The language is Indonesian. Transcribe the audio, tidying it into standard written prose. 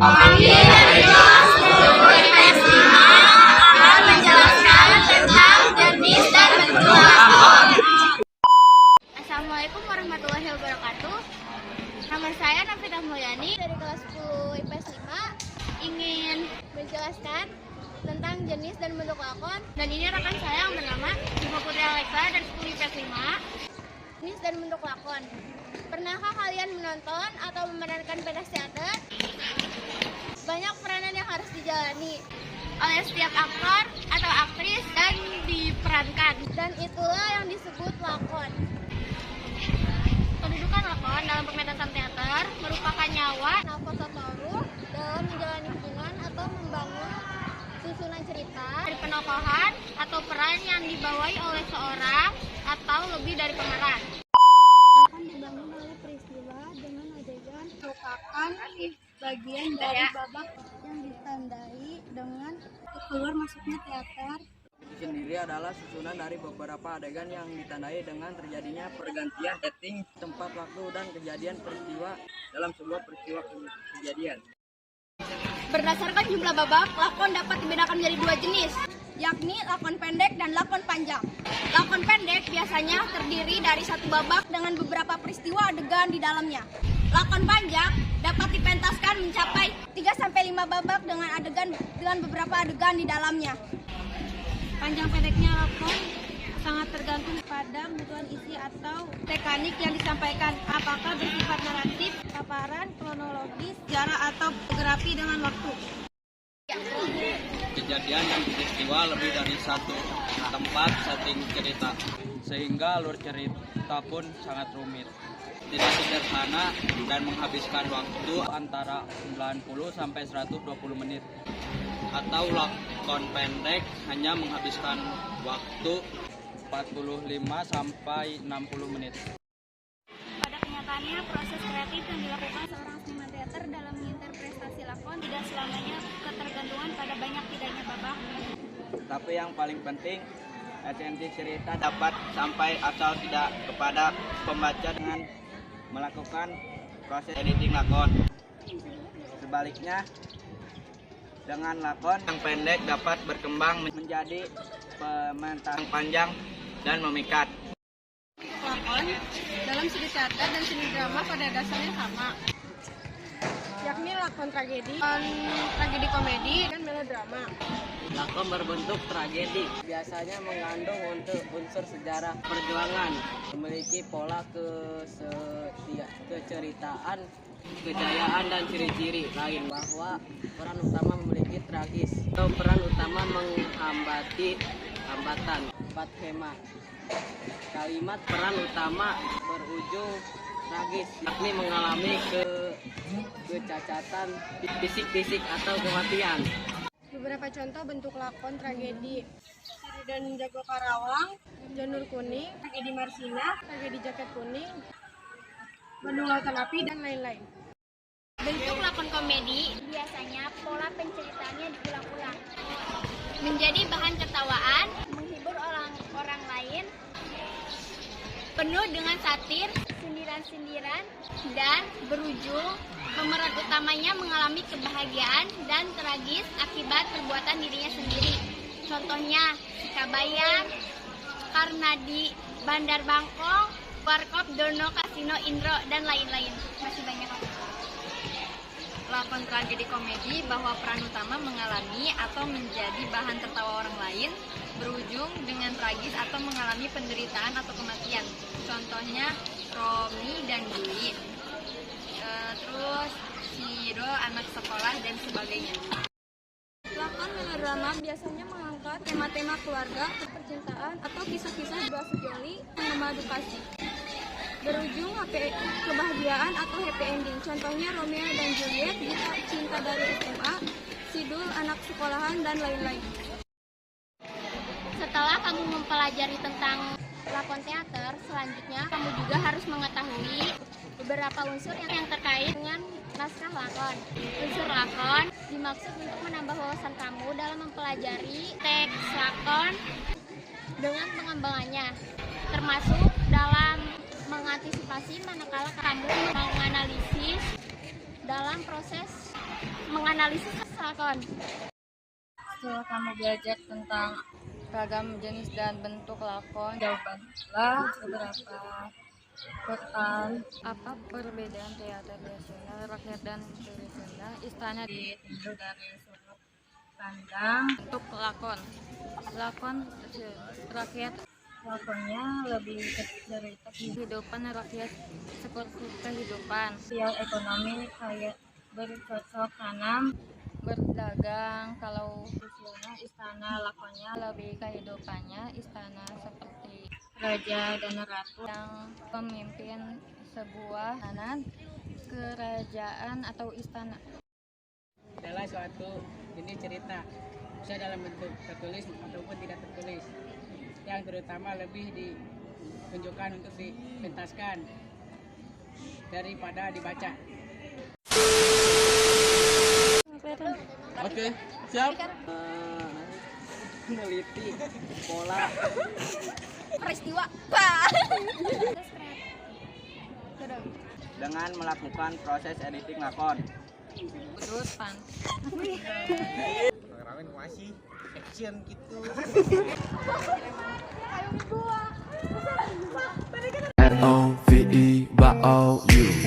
Kami dari kelas 10 IPS 5 akan menjelaskan tentang jenis dan bentuk lakon. Assalamualaikum warahmatullahi wabarakatuh. Nama saya Nafita Mulyani dari kelas 10 IPS 5 ingin menjelaskan tentang jenis dan bentuk lakon. Dan ini rekan saya yang bernama Ibu Putri Alexa dari 10 IPS 5. Jenis dan bentuk lakon. Pernahkah kalian menonton atau memerankan pentas teater? Banyak peranan yang harus dijalani oleh setiap aktor atau aktris dan diperankan. Dan itulah yang disebut lakon. Kedudukan lakon dalam pementasan teater merupakan nyawa nafasatoru dalam menjalani hubungan atau membangun susunan cerita dari penokohan atau peran yang dibawahi oleh seorang atau lebih dari pemeran. Lakon dibangun oleh peristiwa dengan adegan merupakan bagian dari babak yang ditandai dengan keluar masuknya teater. Itu sendiri adalah susunan dari beberapa adegan yang ditandai dengan terjadinya pergantian setting, tempat, waktu, dan kejadian peristiwa dalam sebuah peristiwa kejadian. Berdasarkan jumlah babak, lakon dapat dibedakan menjadi dua jenis, yakni lakon pendek dan lakon panjang. Lakon pendek biasanya terdiri dari satu babak dengan beberapa peristiwa adegan di dalamnya. Lakon panjang dapat dipentaskan mencapai 3-5 babak dengan beberapa adegan di dalamnya. Panjang pendeknya lakon sangat tergantung pada kebutuhan isi atau mekanik yang disampaikan, apakah bersifat naratif, paparan, kronologis, sejarah atau biografi dengan waktu. Kejadian dan peristiwa lebih dari satu tempat setting cerita, sehingga alur cerita pun sangat rumit, tidak sederhana dan menghabiskan waktu antara 90-120 menit. Atau lakon pendek hanya menghabiskan waktu 45-60 menit. Pada kenyataannya, proses kreatif yang dilakukan seorang seniman teater dalam menginterpretasi lakon tidak selamanya ketergantungan pada banyak tidaknya babak. Tapi yang paling penting, esensi cerita dapat sampai atau tidak kepada pembaca dengan melakukan proses editing lakon. Sebaliknya, dengan lakon yang pendek dapat berkembang menjadi pementasan panjang dan memikat. Lakon dalam seni teater dan seni drama pada dasarnya sama, yakni lakon tragedi komedi, dan melodrama. Lakon berbentuk tragedi biasanya mengandung unsur sejarah perjuangan, memiliki pola keceritaan, kejayaan, dan ciri-ciri lain, bahwa peran utama memiliki tragis atau peran utama menghambati hambatan. 4 hema kalimat peran utama berujung tragis, yakni mengalami kecacatan fisik atau kematian. Beberapa contoh bentuk lakon tragedi: Siri dan Jago Karawang, Janur Kuning, tragedi Marsina, tragedi Jaket Kuning, Bandung Lautan Api, dan lain-lain. Bentuk lakon komedi biasanya pola penceritaannya diulang-ulang, menjadi bahan tertawaan, menghibur orang lain, penuh dengan satir, sindiran-sindiran, dan berujung pemeran utamanya mengalami kebahagiaan dan tragis akibat perbuatan dirinya sendiri. Contohnya Kabayang, Karnadi, Bandar Bangkok, Warkop, Dono, Kasino, Indro, dan lain-lain. Masih banyak. Lakon tragedi komedi bahwa peran utama mengalami atau menjadi bahan tertawa orang lain, berujung dengan tragis atau mengalami penderitaan atau kematian. Contohnya Romi dan Juli, terus Ciro, anak sekolah, dan sebagainya. Lakon melodrama biasanya mengangkat tema-tema keluarga, percintaan, atau kisah-kisah dua sejoli yang mengedukasi, berujung kebahagiaan atau happy ending. Contohnya Romeo dan Juliet, Cinta dari SMA, Sidul, anak sekolahan, dan lain-lain. Setelah kamu mempelajari tentang lakon teater, selanjutnya kamu juga harus mengetahui beberapa unsur yang terkait dengan naskah lakon. Unsur lakon dimaksud untuk menambah wawasan kamu dalam mempelajari teks lakon dengan pengembangannya, termasuk dalam mengantisipasi manakala kamu menganalisis dalam proses menganalisis lakon. Setelah kamu belajar tentang ragam jenis dan bentuk lakon, jawabanlah beberapa pertanyaan. Apa perbedaan teater nasional, rakyat dan tradisional, istana ditinjau dari sudut pandang bentuk lakon. Lakon rakyat, lakonnya lebih cerita kehidupan rakyat seperti kehidupan sosial ekonomi kayak bercocok tanam, berdagang. Kalau tradisional istana, lakonnya lebih kehidupannya istana seperti raja dan ratu yang memimpin sebuah kerajaan atau istana. Adalah suatu jenis cerita, bisa dalam bentuk tertulis ataupun tidak tertulis, yang terutama lebih ditunjukkan untuk dipentaskan daripada dibaca. Oke, siap. Meneliti pola Peristiwa. dengan melakukan proses editing lakon. Terus pan. Ramen masih action gitu. LOVE by all you.